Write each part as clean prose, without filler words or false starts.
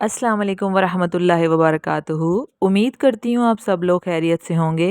अस्सलाम वालेकुम वरहमतुल्लाहि वबरकातुहू। उम्मीद करती हूँ आप सब लोग खैरियत से होंगे।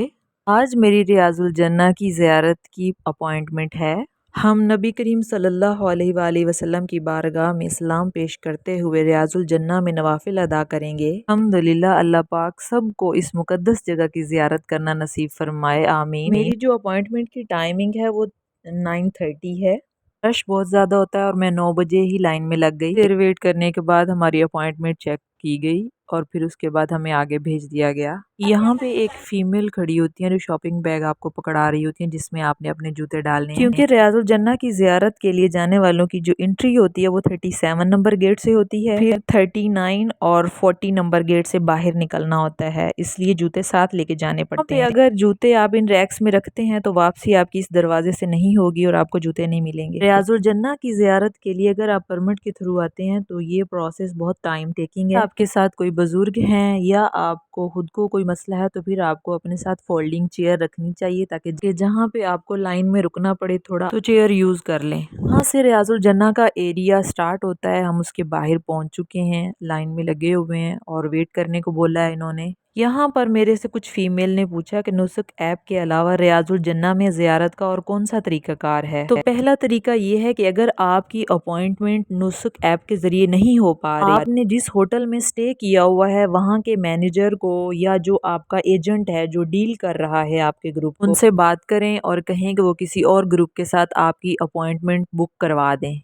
आज मेरी रियाजुल जन्ना की ज़ियारत की अपॉइंटमेंट है। हम नबी करीम सल्लल्लाहु अलैहि वसल्लम की बारगाह में सलाम पेश करते हुए रियाजुल जन्ना में नवाफिल अदा करेंगे। अल्हम्दुलिल्लाह, अल्लाह पाक सबको इस मुकद्दस जगह की ज़ियारत करना नसीब फरमाए, आमीन। मेरी जो अपॉइंटमेंट की टाइमिंग है वो 9:30 है। रश बहुत ज़्यादा होता है और मैं 9 बजे ही लाइन में लग गई। देर वेट करने के बाद हमारी अपॉइंटमेंट चेक की गई और फिर उसके बाद हमें आगे भेज दिया गया। यहाँ पे एक फीमेल खड़ी होती है जो शॉपिंग बैग आपको पकड़ा रही होती है, जिसमें आपने अपने जूते डालने हैं। क्योंकि रियाजुल जन्ना की ज़ियारत के लिए जाने वालों की जो एंट्री होती है वो 37 नंबर गेट से होती है, फिर 39 और 40 नंबर गेट से बाहर निकलना होता है, इसलिए जूते साथ लेके जाने पड़ते हैं। अगर जूते आप इन रैक्स में रखते हैं तो वापसी आपकी इस दरवाजे से नहीं होगी और आपको जूते नहीं मिलेंगे। रियाजुल जन्ना की ज़ियारत के लिए अगर आप परमिट के थ्रू आते हैं तो ये प्रोसेस बहुत टाइम टेकिंग है। आपके साथ कोई बुजुर्ग हैं या आपको खुद को कोई मसला है तो फिर आपको अपने साथ फोल्डिंग चेयर रखनी चाहिए, ताकि जहाँ पे आपको लाइन में रुकना पड़े थोड़ा तो चेयर यूज कर लें। वहाँ से रियाजुल जन्ना का एरिया स्टार्ट होता है। हम उसके बाहर पहुँच चुके हैं, लाइन में लगे हुए हैं और वेट करने को बोला है इन्होंने। यहाँ पर मेरे से कुछ फीमेल ने पूछा कि नुस्क ऐप के अलावा रियाजुल जन्ना में ज़ियारत का और कौन सा तरीकाकार है। तो पहला तरीका ये है कि अगर आपकी अपॉइंटमेंट नुस्क ऐप के जरिए नहीं हो पा रही, आपने जिस होटल में स्टे किया हुआ है वहाँ के मैनेजर को या जो आपका एजेंट है जो डील कर रहा है आपके ग्रुप को, उनसे बात करें और कहें कि वो किसी और ग्रुप के साथ आपकी अपॉइंटमेंट बुक करवा दें।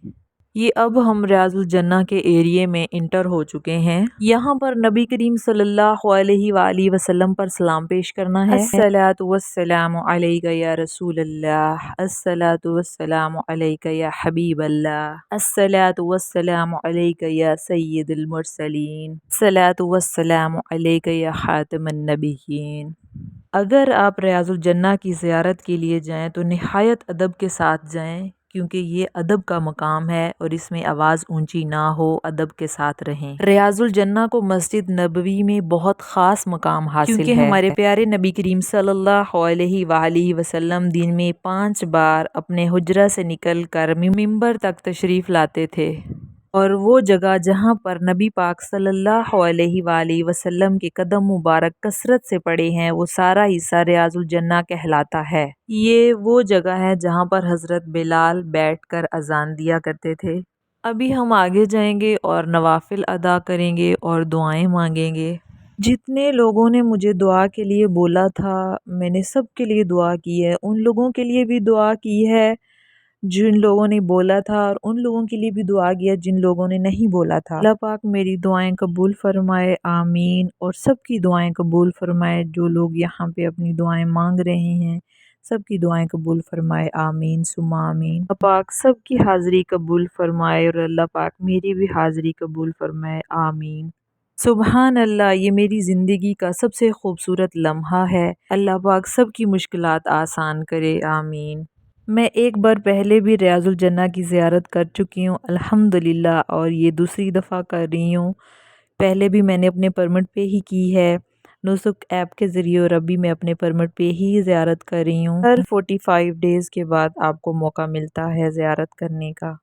ये अब हम रियाजुल जन्ना के एरिए में इंटर हो चुके हैं। यहाँ पर नबी करीम सल्लल्लाहु अलैहि वसल्लम पर सलाम पेश करना है। अस्सलातु वस्सलामु अलैका या रसूल अल्लाह, अस्सलातु वस्सलामु अलैका या हबीब अल्लाह, अस्सलातु वस्सलामु अलैका या सय्यिदुल मुरसलीन, अस्सलातु वस्सलामु अलैका या खातमुन नबिय्यीन। अगर आप रियाजुल जन्ना की ज़ियारत के लिए जाएं तो निहायत अदब के साथ जाएं, क्योंकि ये अदब का मकाम है और इसमें आवाज़ ऊंची ना हो, अदब के साथ रहें। रियाजुल जन्ना को मस्जिद नबवी में बहुत ख़ास मकाम हासिल है, क्योंकि हमारे प्यारे नबी करीम सल्लल्लाहु अलैहि वसल्लम दिन में 5 बार अपने हुजरा से निकल कर मिंबर तक तशरीफ़ लाते थे। और वो जगह जहाँ पर नबी पाक सल्लल्लाहु अलैहि वसल्लम के कदम मुबारक कसरत से पड़े हैं, वो सारा हिस्सा रियाजुल जन्ना कहलाता है। ये वो जगह है जहाँ पर हज़रत बिलाल बैठकर अजान दिया करते थे। अभी हम आगे जाएंगे और नवाफिल अदा करेंगे और दुआएं मांगेंगे। जितने लोगों ने मुझे दुआ के लिए बोला था मैंने सब के लिए दुआ की है, उन लोगों के लिए भी दुआ की है जिन लोगों ने बोला था और उन लोगों के लिए भी दुआ किया जिन लोगों ने नहीं बोला था। अल्लाह पाक मेरी दुआएं कबूल फरमाए, आमीन। और सबकी दुआएं कबूल फरमाए। जो लोग यहाँ पे अपनी दुआएं मांग रहे हैं सबकी दुआएं कबूल फरमाए, आमीन सुम्मा आमीन। अल्लाह पाक सबकी हाज़िरी कबूल फरमाए और अल्लाह पाक मेरी भी हाज़िरी कबूल फरमाए, आमीन। सुबहान अल्लाह, ये मेरी ज़िंदगी का सबसे खूबसूरत लम्हा है। अल्लाह पाक सबकी मुश्किलात आसान करे, आमीन। मैं एक बार पहले भी रियाजुल जन्ना की ज़ियारत कर चुकी हूँ अल्हम्दुलिल्लाह, और ये दूसरी दफ़ा कर रही हूँ। पहले भी मैंने अपने परमिट पे ही की है नुस्क ऐप के ज़रिए, और अभी मैं अपने परमिट पे ही ज़ियारत कर रही हूँ। हर 45 डेज़ के बाद आपको मौका मिलता है ज़ियारत करने का।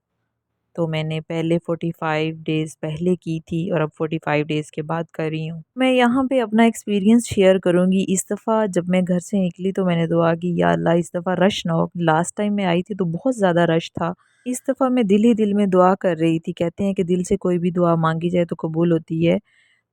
तो मैंने पहले 45 डेज़ पहले की थी और अब 45 डेज़ के बाद कर रही हूँ। मैं यहाँ पे अपना एक्सपीरियंस शेयर करूँगी। इस दफ़ा जब मैं घर से निकली तो मैंने दुआ की, या अल्लाह इस दफ़ा रश ना हो। लास्ट टाइम मैं आई थी तो बहुत ज़्यादा रश था। इस दफ़ा मैं दिल ही दिल में दुआ कर रही थी। कहते हैं कि दिल से कोई भी दुआ मांगी जाए तो कबूल होती है।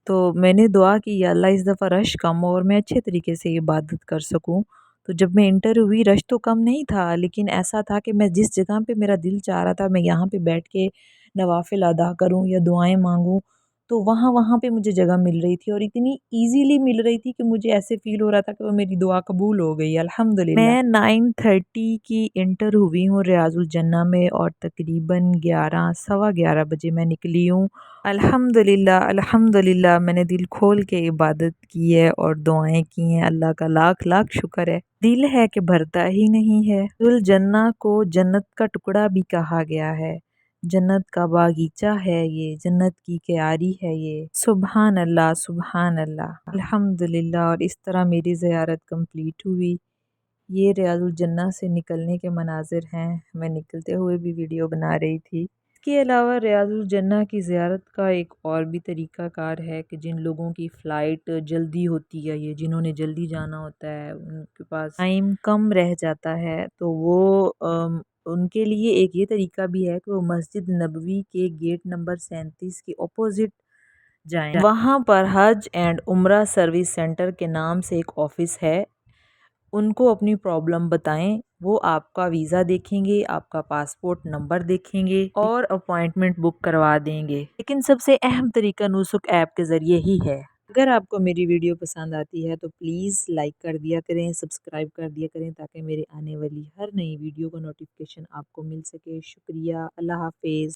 तो मैंने दुआ की, या अल्लाह इस दफ़ा रश कम हो और मैं अच्छे तरीके से इबादत कर सकूँ। तो जब मैं इंटर हुई रश तो कम नहीं था, लेकिन ऐसा था कि मैं जिस जगह पे मेरा दिल चाह रहा था मैं यहाँ पे बैठ के नवाफिल अदा करूँ या दुआएं मांगूँ, तो वहाँ वहाँ पे मुझे जगह मिल रही थी और इतनी इजीली मिल रही थी कि मुझे ऐसे फील हो रहा था कि वो मेरी दुआ कबूल हो गई, अल्हम्दुलिल्लाह। मैं 9:30 की इंटर हुई हूँ रियाजुल जन्ना में और तकरीबन 11 सवा 11 बजे मैं निकली हूँ। अल्हम्दुलिल्लाह अल्हम्दुलिल्लाह, मैंने दिल खोल के इबादत की है और दुआएं की हैं। अल्लाह का लाख लाख शुक्र है। दिल है कि भरता ही नहीं है। रियाजुल जन्ना को जन्नत का टुकड़ा भी कहा गया है। जन्नत का बागीचा है ये, जन्नत की क्यारी है ये। सुबहान अल्लाह सुबहान अल्लाह, अल्हम्दुलिल्लाह। और इस तरह मेरी ज़ियारत कंप्लीट हुई। ये रियाजुल जन्ना से निकलने के मनाजिर हैं। मैं निकलते हुए भी वीडियो बना रही थी। کے علاوہ ریاض الجنہ کی زیارت کا ایک اور بھی طریقہ کار ہے کہ جن لوگوں کی فلائٹ جلدی ہوتی ہے، یہ جنہوں نے جلدی جانا ہوتا ہے، ان کے پاس ٹائم کم رہ جاتا ہے، تو وہ ان کے لیے ایک یہ طریقہ بھی ہے کہ وہ مسجد نبوی کے گیٹ نمبر 37 کے اپوزٹ جائیں۔ وہاں پر حج اینڈ عمرہ سروس سینٹر کے نام سے ایک آفس ہے، ان کو اپنی پرابلم بتائیں، وہ آپ کا ویزا دیکھیں گے، آپ کا پاسپورٹ نمبر دیکھیں گے اور اپوائنٹمنٹ بک کروا دیں گے۔ لیکن سب سے اہم طریقہ نسک ایپ کے ذریعے ہی ہے۔ اگر آپ کو میری ویڈیو پسند آتی ہے تو پلیز لائک کر دیا کریں، سبسکرائب کر دیا کریں تاکہ میرے آنے والی ہر نئی ویڈیو کا نوٹیفیکیشن آپ کو مل سکے۔ شکریہ، اللہ حافظ۔